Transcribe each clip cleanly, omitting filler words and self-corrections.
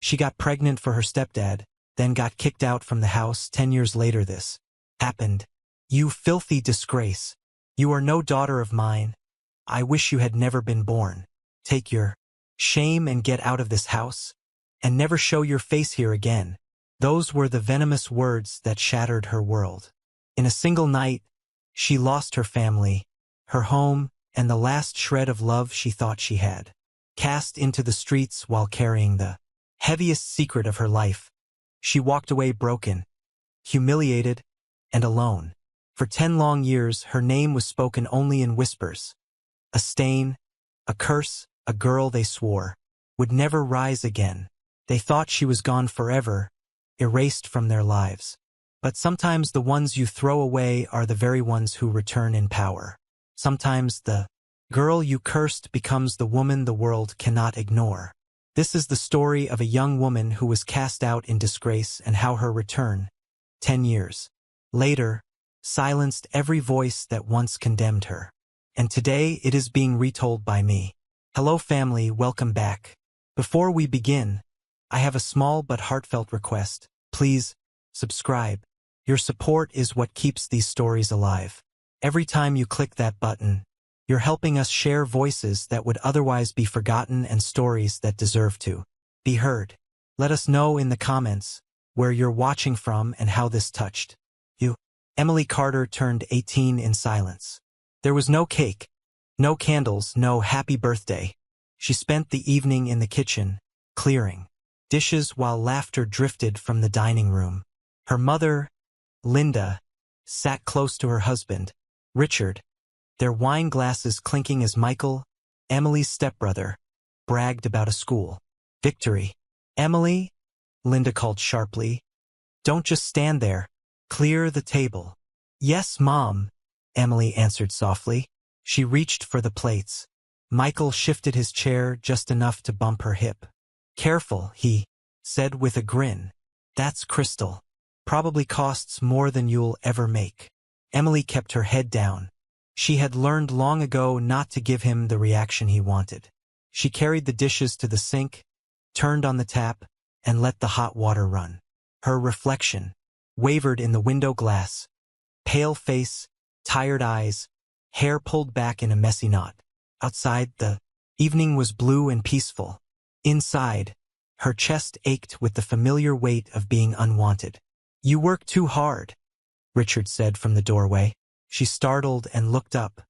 She got pregnant for her stepdad, then got kicked out from the house. 10 years later this happened. You filthy disgrace. You are no daughter of mine. I wish you had never been born. Take your shame and get out of this house, and never show your face here again. Those were the venomous words that shattered her world. In a single night, she lost her family, her home, and the last shred of love she thought she had. Cast into the streets while carrying the heaviest secret of her life, she walked away broken, humiliated, and alone. For 10 long years, her name was spoken only in whispers. A stain, a curse, a girl they swore would never rise again. They thought she was gone forever, erased from their lives. But sometimes the ones you throw away are the very ones who return in power. Sometimes the girl you cursed becomes the woman the world cannot ignore. This is the story of a young woman who was cast out in disgrace and how her return, 10 years later, silenced every voice that once condemned her. And today it is being retold by me. Hello family, welcome back. Before we begin, I have a small but heartfelt request. Please, subscribe. Your support is what keeps these stories alive. Every time you click that button, you're helping us share voices that would otherwise be forgotten and stories that deserve to be heard. Let us know in the comments where you're watching from and how this touched you. Emily Carter turned 18 in silence. There was no cake, no candles, no happy birthday. She spent the evening in the kitchen, clearing dishes while laughter drifted from the dining room. Her mother, Linda, sat close to her husband, Richard, their wine glasses clinking as Michael, Emily's stepbrother, bragged about a school victory. Emily, Linda called sharply, don't just stand there. Clear the table. Yes, Mom, Emily answered softly. She reached for the plates. Michael shifted his chair just enough to bump her hip. Careful, he said with a grin. That's crystal. Probably costs more than you'll ever make. Emily kept her head down. She had learned long ago not to give him the reaction he wanted. She carried the dishes to the sink, turned on the tap, and let the hot water run. Her reflection wavered in the window glass. Pale face, tired eyes, hair pulled back in a messy knot. Outside, the evening was blue and peaceful. Inside, her chest ached with the familiar weight of being unwanted. You work too hard, Richard said from the doorway. She startled and looked up.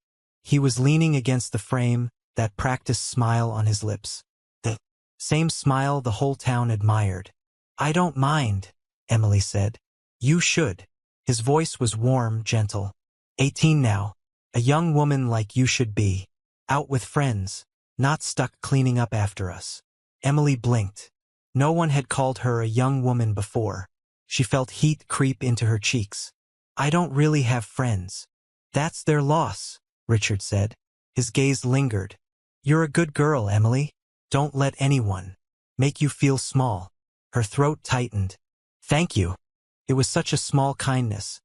He was leaning against the frame, that practiced smile on his lips. The same smile the whole town admired. I don't mind, Emily said. You should. His voice was warm, gentle. 18 now. A young woman like you should be. Out with friends, not stuck cleaning up after us. Emily blinked. No one had called her a young woman before. She felt heat creep into her cheeks. I don't really have friends. That's their loss, Richard said. His gaze lingered. You're a good girl, Emily. Don't let anyone make you feel small. Her throat tightened. Thank you. It was such a small kindness.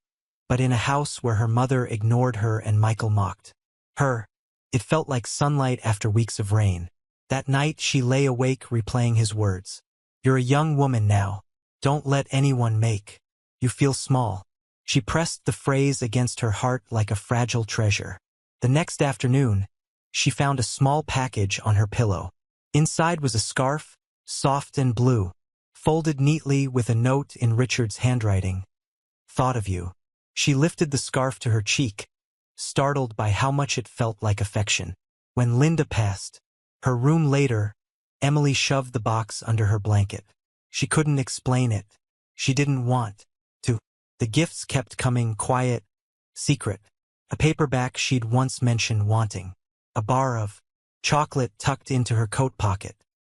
But in a house where her mother ignored her and Michael mocked her, it felt like sunlight after weeks of rain. That night she lay awake replaying his words. You're a young woman now. Don't let anyone make you feel small. She pressed the phrase against her heart like a fragile treasure. The next afternoon, she found a small package on her pillow. Inside was a scarf, soft and blue, folded neatly with a note in Richard's handwriting. Thought of you. She lifted the scarf to her cheek, startled by how much it felt like affection. When Linda passed her room later, Emily shoved the box under her blanket. She couldn't explain it. She didn't want to. The gifts kept coming, quiet, secret. A paperback she'd once mentioned wanting. A bar of chocolate tucked into her coat pocket.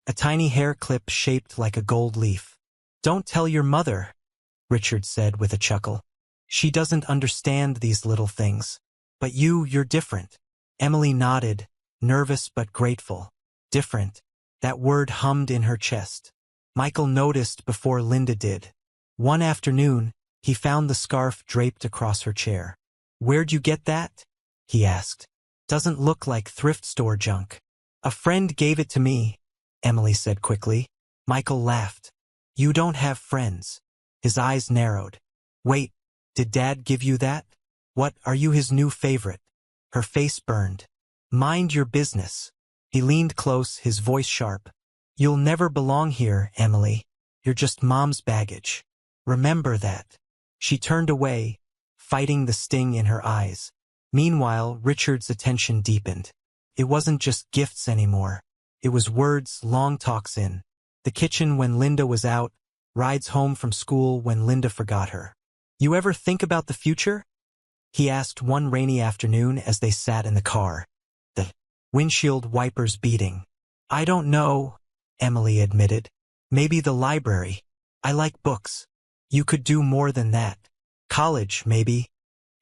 A tiny hair clip shaped like a gold leaf. Don't tell your mother, Richard said with a chuckle. She doesn't understand these little things. But you're different. Emily nodded, nervous but grateful. Different. That word hummed in her chest. Michael noticed before Linda did. One afternoon, he found the scarf draped across her chair. Where'd you get that? He asked. Doesn't look like thrift store junk. A friend gave it to me, Emily said quickly. Michael laughed. You don't have friends. His eyes narrowed. Wait, did Dad give you that? What, are you his new favorite? Her face burned. Mind your business. He leaned close, his voice sharp. You'll never belong here, Emily. You're just Mom's baggage. Remember that. She turned away, fighting the sting in her eyes. Meanwhile, Richard's attention deepened. It wasn't just gifts anymore. It was words, long talks in the kitchen when Linda was out, rides home from school when Linda forgot her. You ever think about the future? He asked one rainy afternoon as they sat in the car, the windshield wipers beating. I don't know, Emily admitted. Maybe the library. I like books. You could do more than that. College, maybe.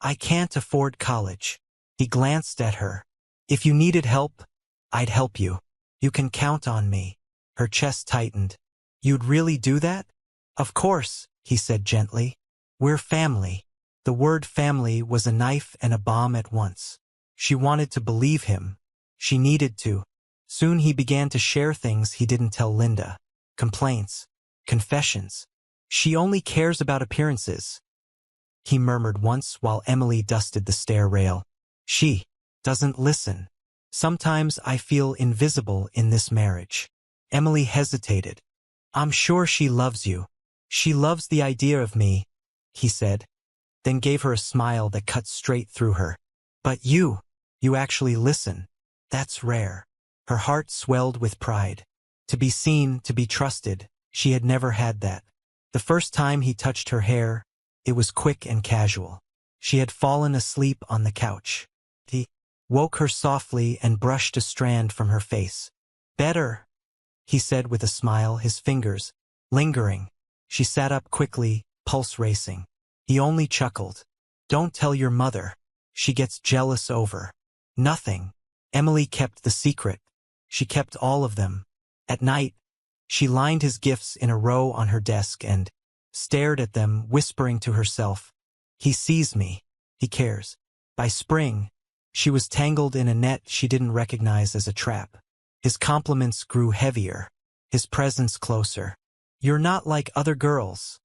I can't afford college. He glanced at her. If you needed help, I'd help you. You can count on me. Her chest tightened. You'd really do that? Of course, he said gently. We're family. The word family was a knife and a bomb at once. She wanted to believe him. She needed to. Soon he began to share things he didn't tell Linda. Complaints. Confessions. She only cares about appearances, he murmured once while Emily dusted the stair rail. She doesn't listen. Sometimes I feel invisible in this marriage. Emily hesitated. I'm sure she loves you. She loves the idea of me, he said, then gave her a smile that cut straight through her. But you actually listen. That's rare. Her heart swelled with pride. To be seen, to be trusted, she had never had that. The first time he touched her hair, it was quick and casual. She had fallen asleep on the couch. He woke her softly and brushed a strand from her face. Better, he said with a smile, his fingers lingering. She sat up quickly, pulse racing. He only chuckled. Don't tell your mother. She gets jealous over nothing. Emily kept the secret. She kept all of them. At night, she lined his gifts in a row on her desk and stared at them, whispering to herself, he sees me. He cares. By spring, she was tangled in a net she didn't recognize as a trap. His compliments grew heavier, his presence closer. You're not like other girls,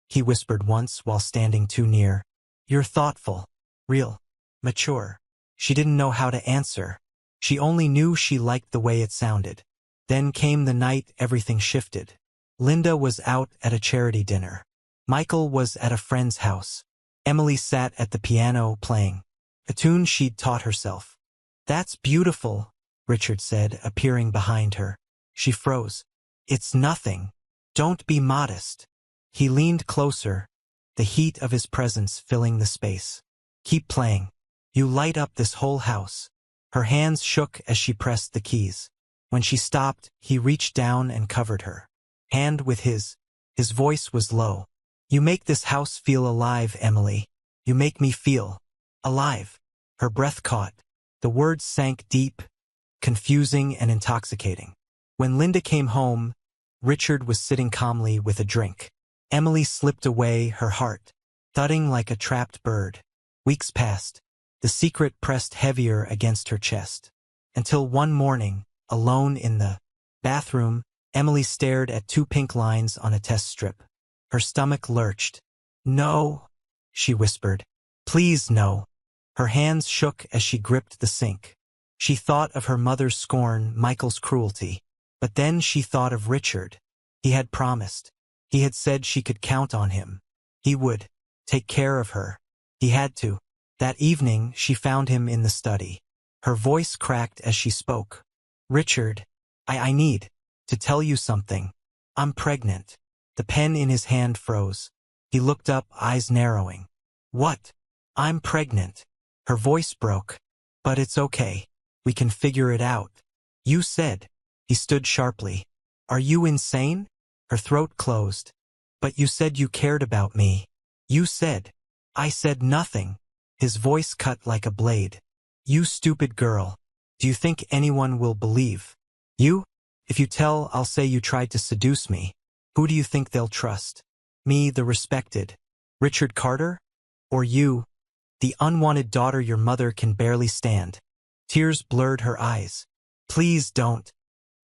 he whispered once while standing too near. You're thoughtful, real, mature. She didn't know how to answer. She only knew she liked the way it sounded. Then came the night everything shifted. Linda was out at a charity dinner. Michael was at a friend's house. Emily sat at the piano playing a tune she'd taught herself. That's beautiful, Richard said, appearing behind her. She froze. It's nothing. Don't be modest. He leaned closer, the heat of his presence filling the space. Keep playing. You light up this whole house. Her hands shook as she pressed the keys. When she stopped, he reached down and covered her hand with his. His voice was low. You make this house feel alive, Emily. You make me feel alive. Her breath caught. The words sank deep, confusing and intoxicating. When Linda came home, Richard was sitting calmly with a drink. Emily slipped away, her heart thudding like a trapped bird. Weeks passed. The secret pressed heavier against her chest. Until one morning, alone in the bathroom, Emily stared at 2 pink lines on a test strip. Her stomach lurched. No, she whispered. Please no. Her hands shook as she gripped the sink. She thought of her mother's scorn, Michael's cruelty. But then she thought of Richard. He had promised. He had said she could count on him. He would take care of her. He had to. That evening, she found him in the study. Her voice cracked as she spoke. Richard, I need to tell you something. I'm pregnant. The pen in his hand froze. He looked up, eyes narrowing. What? I'm pregnant. Her voice broke. But it's okay. We can figure it out. You said. He stood sharply. Are you insane? Her throat closed. But you said you cared about me. You said. I said nothing. His voice cut like a blade. You stupid girl. Do you think anyone will believe you? If you tell, I'll say you tried to seduce me. Who do you think they'll trust? Me, the respected Richard Carter? Or you, the unwanted daughter your mother can barely stand? Tears blurred her eyes. Please don't.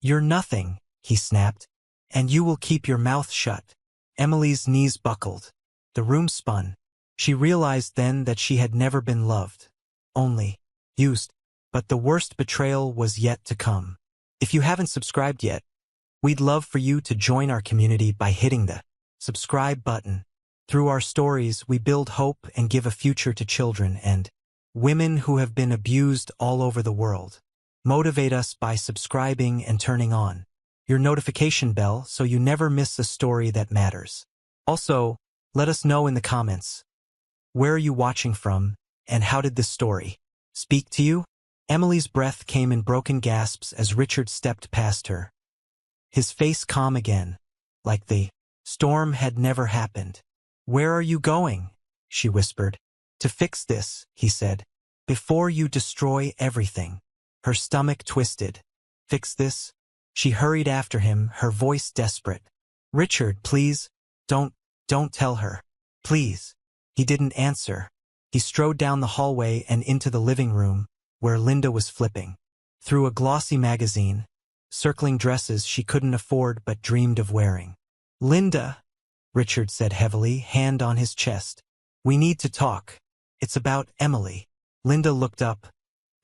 You're nothing, he snapped. And you will keep your mouth shut. Emily's knees buckled. The room spun. She realized then that she had never been loved. Only used. But the worst betrayal was yet to come. If you haven't subscribed yet, we'd love for you to join our community by hitting the subscribe button. Through our stories, we build hope and give a future to children and women who have been abused all over the world. Motivate us by subscribing and turning on your notification bell so you never miss a story that matters. Also, let us know in the comments, where are you watching from, and how did this story speak to you? Emily's breath came in broken gasps as Richard stepped past her. His face calm again, like the storm had never happened. Where are you going? She whispered. To fix this, he said. Before you destroy everything. Her stomach twisted. Fix this? She hurried after him, her voice desperate. Richard, please, don't tell her. Please. He didn't answer. He strode down the hallway and into the living room, where Linda was flipping through a glossy magazine, circling dresses she couldn't afford but dreamed of wearing. Linda, Richard said heavily, hand on his chest. We need to talk. It's about Emily. Linda looked up,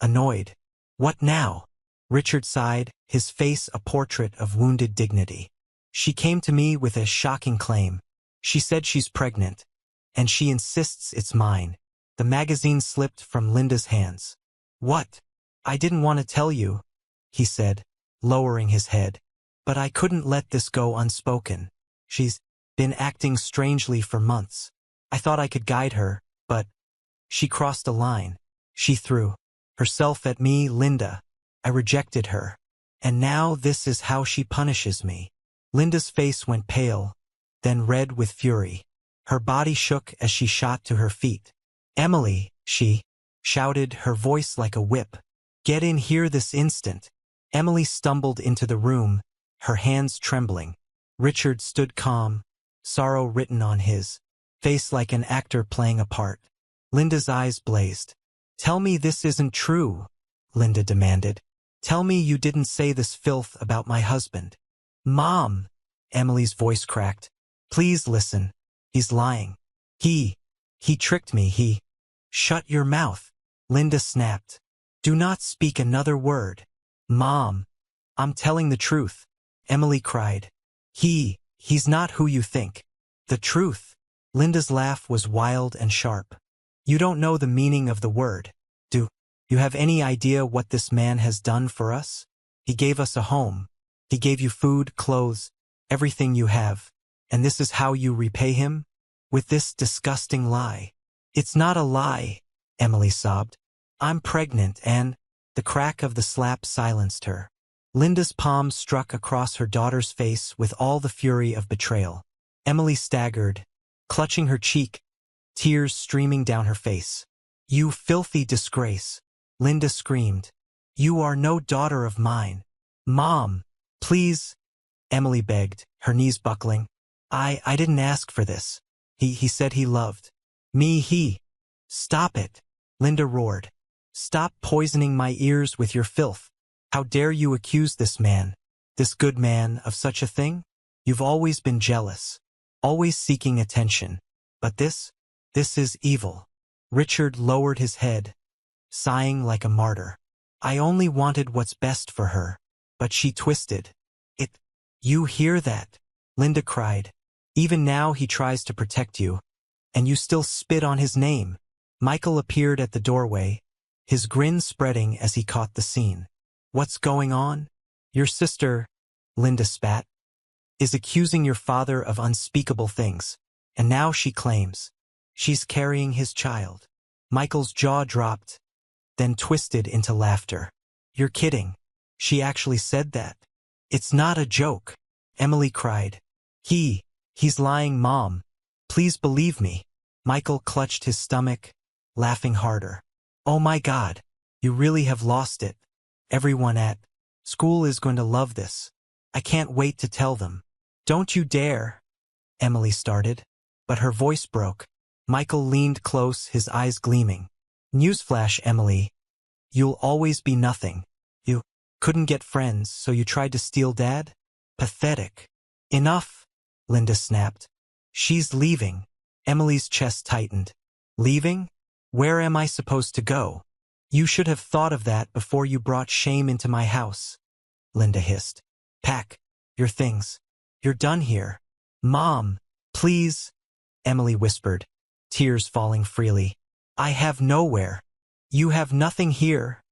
annoyed. What now? Richard sighed, his face a portrait of wounded dignity. She came to me with a shocking claim. She said she's pregnant, and she insists it's mine. The magazine slipped from Linda's hands. What? I didn't want to tell you, he said, lowering his head. But I couldn't let this go unspoken. She's been acting strangely for months. I thought I could guide her, but she crossed a line. She threw herself at me, Linda. I rejected her. And now this is how she punishes me. Linda's face went pale, then red with fury. Her body shook as she shot to her feet. Emily, she shouted, her voice like a whip. Get in here this instant. Emily stumbled into the room, her hands trembling. Richard stood calm, sorrow written on his face like an actor playing a part. Linda's eyes blazed. Tell me this isn't true, Linda demanded. Tell me you didn't say this filth about my husband. Mom, Emily's voice cracked. Please listen. He's lying. He tricked me, Shut your mouth, Linda snapped. Do not speak another word. Mom, I'm telling the truth, Emily cried. He's not who you think. The truth. Linda's laugh was wild and sharp. You don't know the meaning of the word. Do you have any idea what this man has done for us? He gave us a home. He gave you food, clothes, everything you have. And this is how you repay him? With this disgusting lie. It's not a lie, Emily sobbed. I'm pregnant and… The crack of the slap silenced her. Linda's palm struck across her daughter's face with all the fury of betrayal. Emily staggered, clutching her cheek, tears streaming down her face. You filthy disgrace, Linda screamed. You are no daughter of mine. Mom, please, Emily begged, her knees buckling. I didn't ask for this. He said he loved me. Stop it, Linda roared. Stop poisoning my ears with your filth. How dare you accuse this man, this good man, of such a thing? You've always been jealous, always seeking attention. But this is evil. Richard lowered his head, sighing like a martyr. I only wanted what's best for her, but she twisted it. You hear that? Linda cried. Even now he tries to protect you, and you still spit on his name. Michael appeared at the doorway, his grin spreading as he caught the scene. What's going on? Your sister, Linda spat, is accusing your father of unspeakable things, and now she claims she's carrying his child. Michael's jaw dropped, then twisted into laughter. You're kidding. She actually said that. It's not a joke, Emily cried. He's lying, Mom. Please believe me. Michael clutched his stomach, laughing harder. Oh my God, you really have lost it. Everyone at school is going to love this. I can't wait to tell them. Don't you dare, Emily started, but her voice broke. Michael leaned close, his eyes gleaming. Newsflash, Emily. You'll always be nothing. You couldn't get friends, so you tried to steal Dad? Pathetic. Enough, Linda snapped. She's leaving. Emily's chest tightened. Leaving? Where am I supposed to go? You should have thought of that before you brought shame into my house, Linda hissed. Pack your things. You're done here. Mom, please, Emily whispered, tears falling freely. I have nowhere. You have nothing here,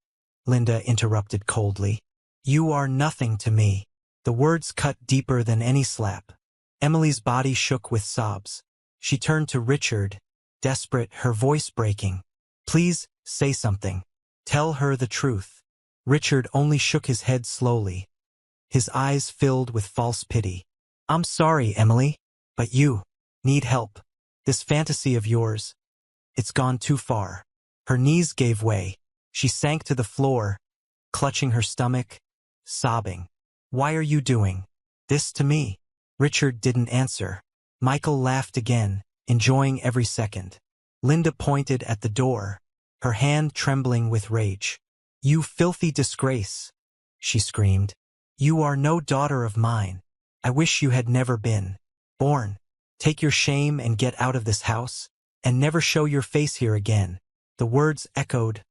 Linda interrupted coldly. You are nothing to me. The words cut deeper than any slap. Emily's body shook with sobs. She turned to Richard, desperate, her voice breaking. Please, say something. Tell her the truth. Richard only shook his head slowly. His eyes filled with false pity. I'm sorry, Emily, but you need help. This fantasy of yours, it's gone too far. Her knees gave way. She sank to the floor, clutching her stomach, sobbing. Why are you doing this to me? Richard didn't answer. Michael laughed again, enjoying every second. Linda pointed at the door, her hand trembling with rage. You filthy disgrace, she screamed. You are no daughter of mine. I wish you had never been born. Take your shame and get out of this house, and never show your face here again. The words echoed,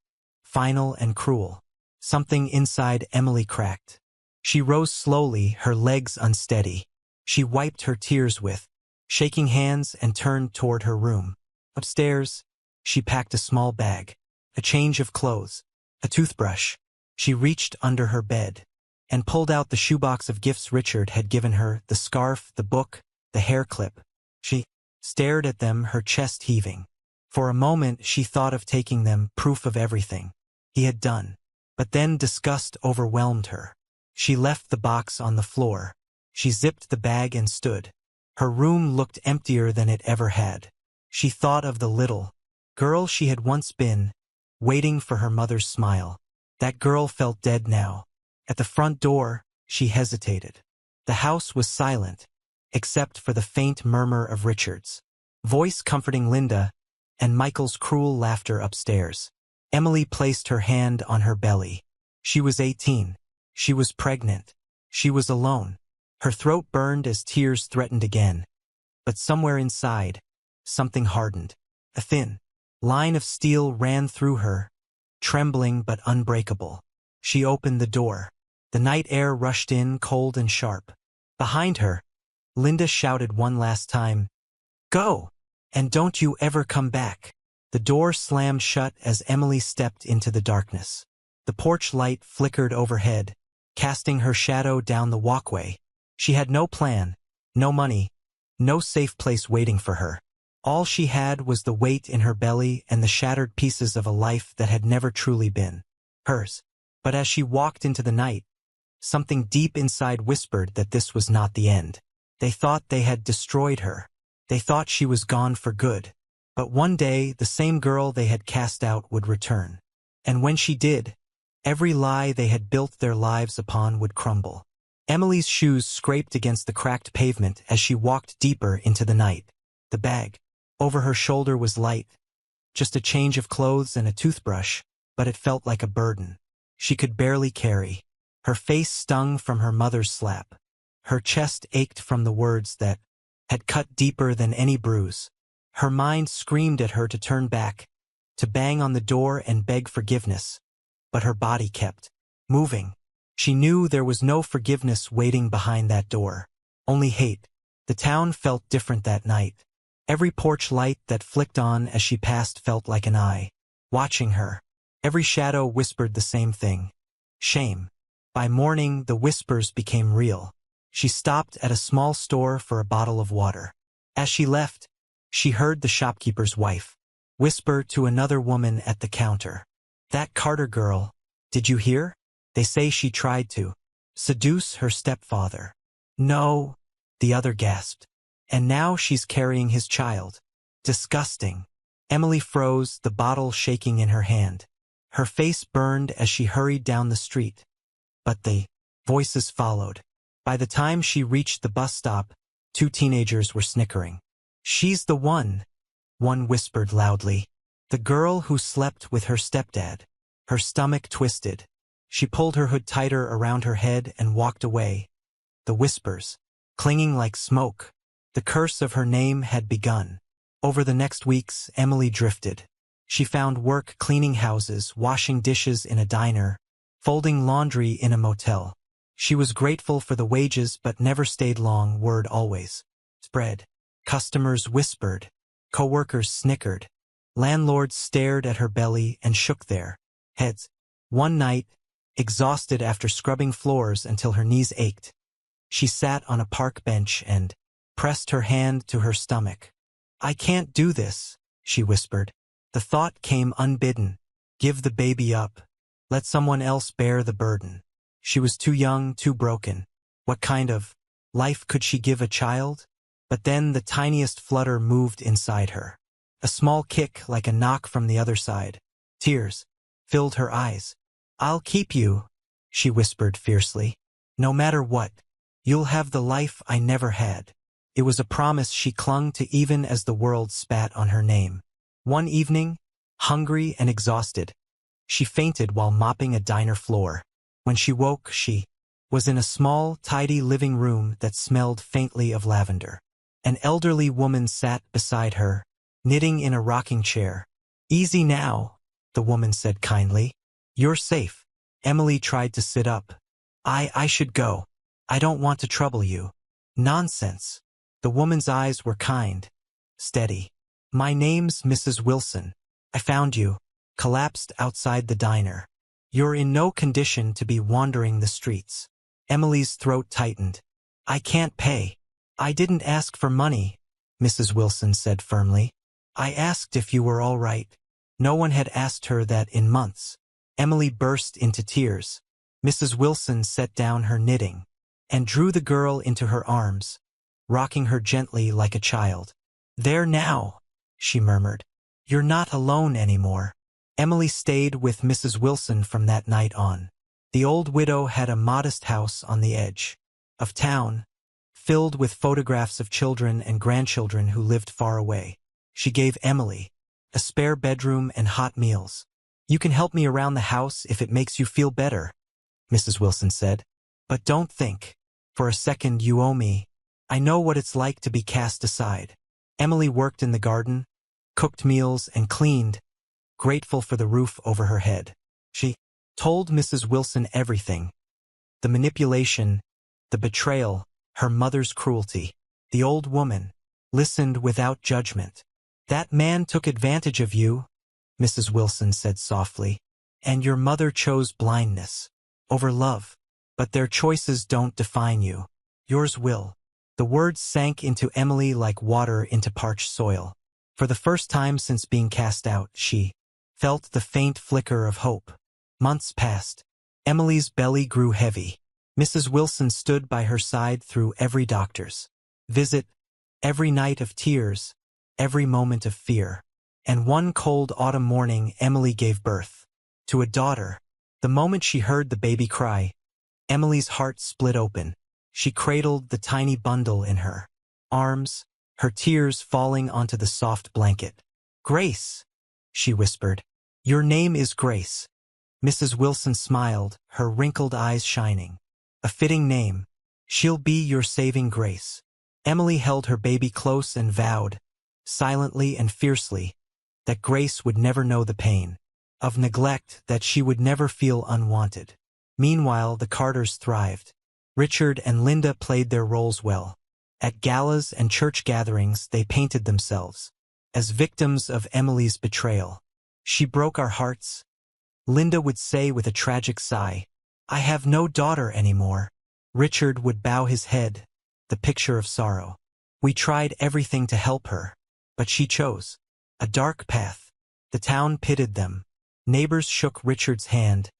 final and cruel. Something inside Emily cracked. She rose slowly, her legs unsteady. She wiped her tears with shaking hands and turned toward her room. Upstairs, she packed a small bag, a change of clothes, a toothbrush. She reached under her bed and pulled out the shoebox of gifts Richard had given her, the scarf, the book, the hair clip. She stared at them, her chest heaving. For a moment she thought of taking them, proof of everything he had done. But then disgust overwhelmed her. She left the box on the floor. She zipped the bag and stood. Her room looked emptier than it ever had. She thought of the little girl she had once been, waiting for her mother's smile. That girl felt dead now. At the front door, she hesitated. The house was silent, except for the faint murmur of Richard's voice comforting Linda and Michael's cruel laughter upstairs. Emily placed her hand on her belly. She was 18. She was pregnant. She was alone. Her throat burned as tears threatened again. But somewhere inside, something hardened. A thin line of steel ran through her, trembling but unbreakable. She opened the door. The night air rushed in, cold and sharp. Behind her, Linda shouted one last time, "Go! And don't you ever come back." The door slammed shut as Emily stepped into the darkness. The porch light flickered overhead, casting her shadow down the walkway. She had no plan, no money, no safe place waiting for her. All she had was the weight in her belly and the shattered pieces of a life that had never truly been hers. But as she walked into the night, something deep inside whispered that this was not the end. They thought they had destroyed her. They thought she was gone for good. But one day, the same girl they had cast out would return. And when she did, every lie they had built their lives upon would crumble. Emily's shoes scraped against the cracked pavement as she walked deeper into the night. The bag over her shoulder was light, just a change of clothes and a toothbrush, but it felt like a burden she could barely carry. Her face stung from her mother's slap. Her chest ached from the words that had cut deeper than any bruise. Her mind screamed at her to turn back, to bang on the door and beg forgiveness. But her body kept moving. She knew there was no forgiveness waiting behind that door, only hate. The town felt different that night. Every porch light that flicked on as she passed felt like an eye watching her. Every shadow whispered the same thing: shame. By morning, the whispers became real. She stopped at a small store for a bottle of water. As she left, she heard the shopkeeper's wife whisper to another woman at the counter, "That Carter girl, did you hear? They say she tried to seduce her stepfather." "No," the other gasped. "And now she's carrying his child." Disgusting. Emily froze, the bottle shaking in her hand. Her face burned as she hurried down the street. But the voices followed. By the time she reached the bus stop, 2 teenagers were snickering. "She's the one," one whispered loudly. "The girl who slept with her stepdad." Her stomach twisted. She pulled her hood tighter around her head and walked away. The whispers clinging like smoke. The curse of her name had begun. Over the next weeks, Emily drifted. She found work cleaning houses, washing dishes in a diner, folding laundry in a motel. She was grateful for the wages but never stayed long. Word always spread. Customers whispered. Coworkers snickered. Landlords stared at her belly and shook their heads. One night, exhausted after scrubbing floors until her knees ached, she sat on a park bench and pressed her hand to her stomach. "I can't do this," she whispered. The thought came unbidden. Give the baby up. Let someone else bear the burden. She was too young, too broken. What kind of life could she give a child? But then the tiniest flutter moved inside her. A small kick like a knock from the other side. Tears filled her eyes. "I'll keep you," she whispered fiercely. "No matter what. You'll have the life I never had." It was a promise she clung to even as the world spat on her name. One evening, hungry and exhausted, she fainted while mopping a diner floor. When she woke, she was in a small, tidy living room that smelled faintly of lavender. An elderly woman sat beside her, knitting in a rocking chair. "Easy now," the woman said kindly. "You're safe." Emily tried to sit up. I should go. I don't want to trouble you." "Nonsense." The woman's eyes were kind, steady. "My name's Mrs. Wilson. I found you, collapsed outside the diner. You're in no condition to be wandering the streets." Emily's throat tightened. "I can't pay." "I didn't ask for money," Mrs. Wilson said firmly. "I asked if you were all right." No one had asked her that in months. Emily burst into tears. Mrs. Wilson set down her knitting and drew the girl into her arms, rocking her gently like a child. "There now," she murmured. "You're not alone anymore." Emily stayed with Mrs. Wilson from that night on. The old widow had a modest house on the edge of town, filled with photographs of children and grandchildren who lived far away. She gave Emily a spare bedroom and hot meals. "You can help me around the house if it makes you feel better," Mrs. Wilson said. "But don't think for a second you owe me. I know what it's like to be cast aside." Emily worked in the garden, cooked meals, and cleaned, grateful for the roof over her head. She told Mrs. Wilson everything. The manipulation, the betrayal, her mother's cruelty. The old woman listened without judgment. "That man took advantage of you," Mrs. Wilson said softly, "and your mother chose blindness over love. But their choices don't define you. Yours will." The words sank into Emily like water into parched soil. For the first time since being cast out, she felt the faint flicker of hope. Months passed. Emily's belly grew heavy. Mrs. Wilson stood by her side through every doctor's visit, every night of tears, every moment of fear. And one cold autumn morning, Emily gave birth to a daughter. The moment she heard the baby cry, Emily's heart split open. She cradled the tiny bundle in her arms, her tears falling onto the soft blanket. "Grace," she whispered. "Your name is Grace." Mrs. Wilson smiled, her wrinkled eyes shining. "A fitting name. She'll be your saving grace." Emily held her baby close and vowed, silently and fiercely, that Grace would never know the pain of neglect, that she would never feel unwanted. Meanwhile, the Carters thrived. Richard and Linda played their roles well. At galas and church gatherings, they painted themselves as victims of Emily's betrayal. "She broke our hearts," Linda would say with a tragic sigh. "I have no daughter anymore." Richard would bow his head, the picture of sorrow. "We tried everything to help her, but she chose a dark path." The town pitied them. Neighbors shook Richard's hand,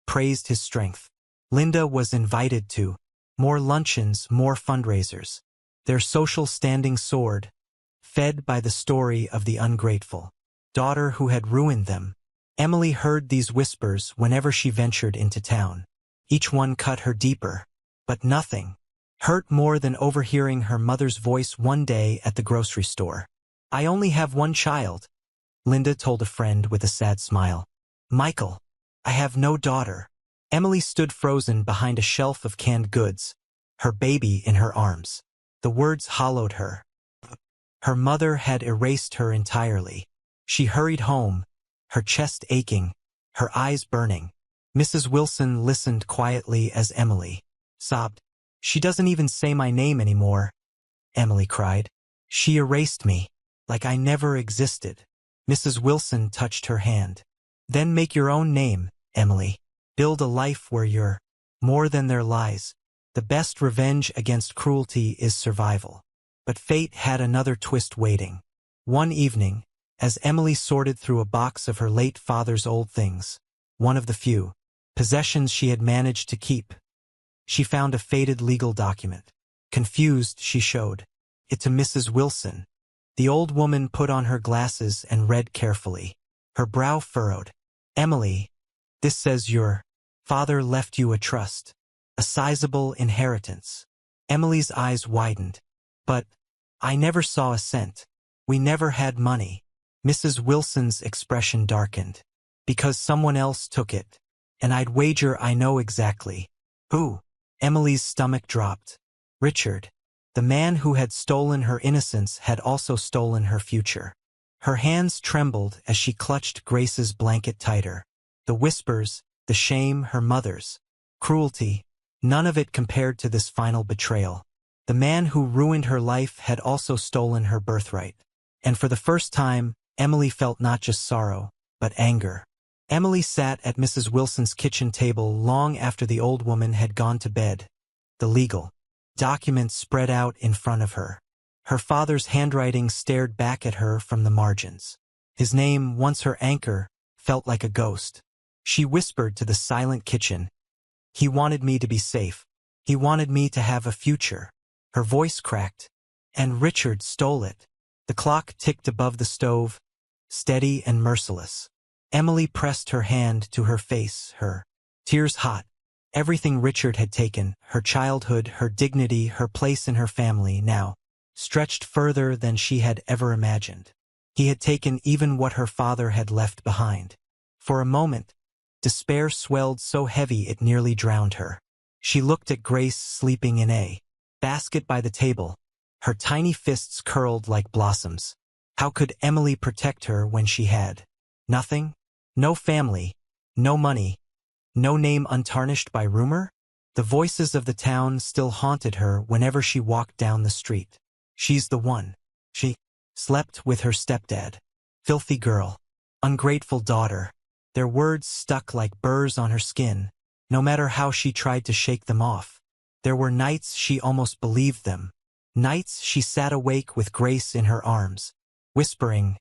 praised his strength. Linda was invited to more luncheons, more fundraisers. Their social standing soared, fed by the story of the ungrateful daughter who had ruined them. Emily heard these whispers whenever she ventured into town. Each one cut her deeper, but nothing hurt more than overhearing her mother's voice one day at the grocery store. "I only have one child," Linda told a friend with a sad smile. "Michael. I have no daughter." Emily stood frozen behind a shelf of canned goods, her baby in her arms. The words hollowed her. Her mother had erased her entirely. She hurried home, her chest aching, her eyes burning. Mrs. Wilson listened quietly as Emily sobbed. "She doesn't even say my name anymore," Emily cried. "She erased me, like I never existed." Mrs. Wilson touched her hand. "Then make your own name, Emily. Build a life where you're more than their lies. The best revenge against cruelty is survival." But fate had another twist waiting. One evening, as Emily sorted through a box of her late father's old things, one of the few possessions she had managed to keep, she found a faded legal document. Confused, she showed it to Mrs. Wilson. The old woman put on her glasses and read carefully, her brow furrowed. "Emily, this says your father left you a trust, a sizable inheritance." Emily's eyes widened. "But I never saw a cent. We never had money." Mrs. Wilson's expression darkened. "Because someone else took it. And I'd wager I know exactly who." Emily's stomach dropped. Richard. The man who had stolen her innocence had also stolen her future. Her hands trembled as she clutched Grace's blanket tighter. The whispers, the shame, her mother's cruelty, none of it compared to this final betrayal. The man who ruined her life had also stolen her birthright. And for the first time, Emily felt not just sorrow, but anger. Emily sat at Mrs. Wilson's kitchen table long after the old woman had gone to bed. The legal documents spread out in front of her. Her father's handwriting stared back at her from the margins. His name, once her anchor, felt like a ghost. She whispered to the silent kitchen, "He wanted me to be safe. He wanted me to have a future." Her voice cracked. "And Richard stole it." The clock ticked above the stove, steady and merciless. Emily pressed her hand to her face, her tears hot. Everything Richard had taken, her childhood, her dignity, her place in her family, now stretched further than she had ever imagined. He had taken even what her father had left behind. For a moment, despair swelled so heavy it nearly drowned her. She looked at Grace sleeping in a basket by the table, her tiny fists curled like blossoms. How could Emily protect her when she had nothing? No family, no money, no name untarnished by rumor? The voices of the town still haunted her whenever she walked down the street. "She's the one. She slept with her stepdad. Filthy girl. Ungrateful daughter." Their words stuck like burrs on her skin, no matter how she tried to shake them off. There were nights she almost believed them. Nights she sat awake with Grace in her arms, whispering,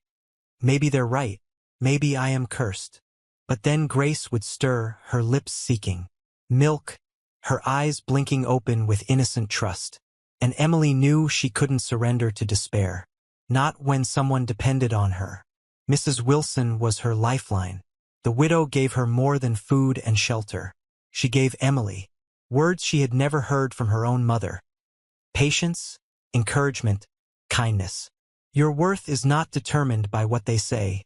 "Maybe they're right. Maybe I am cursed." But then Grace would stir, her lips seeking milk, her eyes blinking open with innocent trust. And Emily knew she couldn't surrender to despair. Not when someone depended on her. Mrs. Wilson was her lifeline. The widow gave her more than food and shelter. She gave Emily words she had never heard from her own mother. Patience, encouragement, kindness. "Your worth is not determined by what they say,"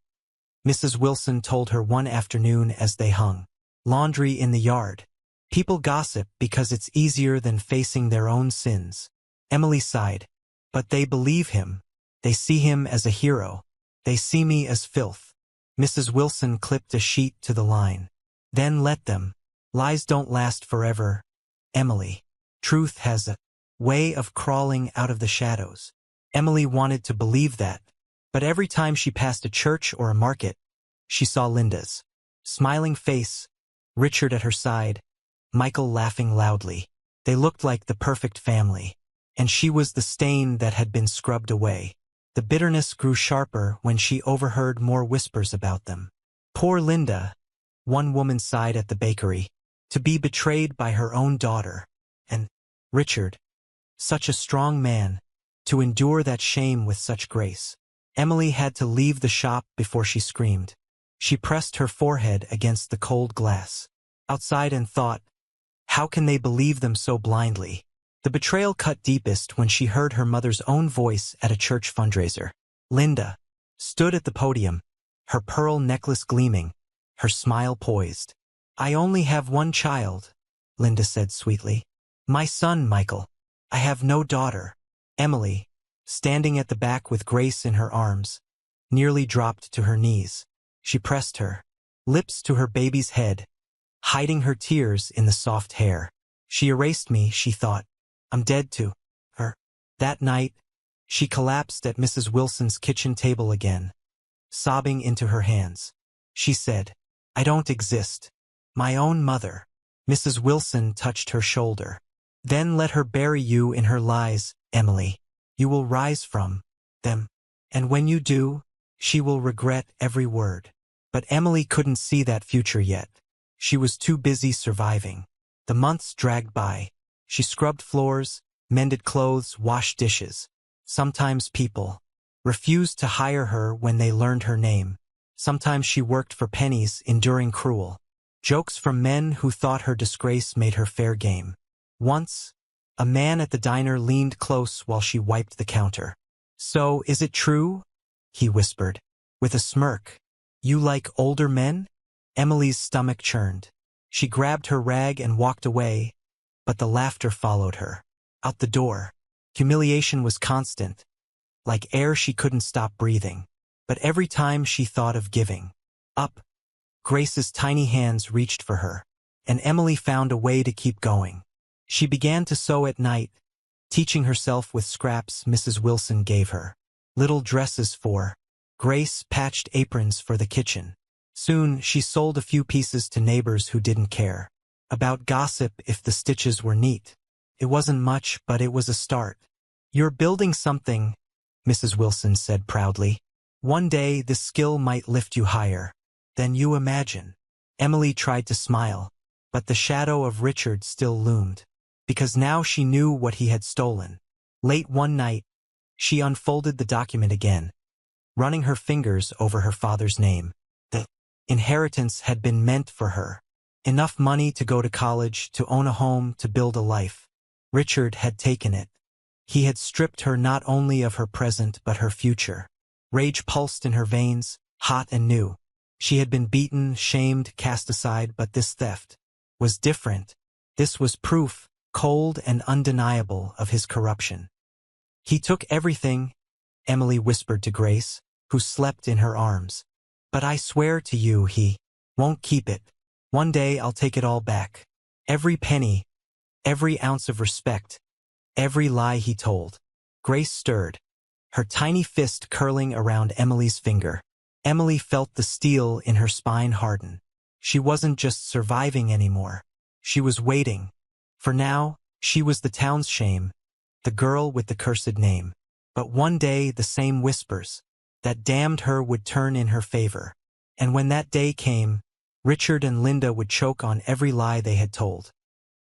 Mrs. Wilson told her one afternoon as they hung laundry in the yard. "People gossip because it's easier than facing their own sins." Emily sighed. "But they believe him. They see him as a hero. They see me as filth." Mrs. Wilson clipped a sheet to the line. "Then let them. Lies don't last forever, Emily. Truth has a way of crawling out of the shadows." Emily wanted to believe that, but every time she passed a church or a market, she saw Linda's smiling face, Richard at her side, Michael laughing loudly. They looked like the perfect family, and she was the stain that had been scrubbed away. The bitterness grew sharper when she overheard more whispers about them. "Poor Linda," one woman sighed at the bakery, "to be betrayed by her own daughter. And Richard, such a strong man, to endure that shame with such grace." Emily had to leave the shop before she screamed. She pressed her forehead against the cold glass outside and thought, how can they believe them so blindly? The betrayal cut deepest when she heard her mother's own voice at a church fundraiser. Linda stood at the podium, her pearl necklace gleaming, her smile poised. "I only have one child," Linda said sweetly. "My son, Michael. I have no daughter." Emily, standing at the back with Grace in her arms, nearly dropped to her knees. She pressed her lips to her baby's head, hiding her tears in the soft hair. She erased me, she thought. I'm dead to her. That night, she collapsed at Mrs. Wilson's kitchen table again, sobbing into her hands. She said, I don't exist. My own mother. Mrs. Wilson touched her shoulder. Then let her bury you in her lies, Emily. You will rise from them. And when you do, she will regret every word. But Emily couldn't see that future yet. She was too busy surviving. The months dragged by. She scrubbed floors, mended clothes, washed dishes. Sometimes people refused to hire her when they learned her name. Sometimes she worked for pennies, enduring cruel jokes from men who thought her disgrace made her fair game. Once, a man at the diner leaned close while she wiped the counter. So, is it true? He whispered, with a smirk. You like older men? Emily's stomach churned. She grabbed her rag and walked away, but the laughter followed her. Out the door. Humiliation was constant. Like air, she couldn't stop breathing. But every time she thought of giving up, Grace's tiny hands reached for her, and Emily found a way to keep going. She began to sew at night, teaching herself with scraps Mrs. Wilson gave her. Little dresses for Grace, patched aprons for the kitchen. Soon, she sold a few pieces to neighbors who didn't care about gossip if the stitches were neat. It wasn't much, but it was a start. You're building something, Mrs. Wilson said proudly. One day, this skill might lift you higher than you imagine. Emily tried to smile, but the shadow of Richard still loomed, because now she knew what he had stolen. Late one night, she unfolded the document again, running her fingers over her father's name. The inheritance had been meant for her. Enough money to go to college, to own a home, to build a life. Richard had taken it. He had stripped her not only of her present but her future. Rage pulsed in her veins, hot and new. She had been beaten, shamed, cast aside, but this theft was different. This was proof, cold and undeniable, of his corruption. He took everything, Emily whispered to Grace, who slept in her arms. But I swear to you he won't keep it. One day I'll take it all back. Every penny, every ounce of respect, every lie he told. Grace stirred, her tiny fist curling around Emily's finger. Emily felt the steel in her spine harden. She wasn't just surviving anymore. She was waiting. For now, she was the town's shame, the girl with the cursed name. But one day the same whispers that damned her would turn in her favor. And when that day came, Richard and Linda would choke on every lie they had told.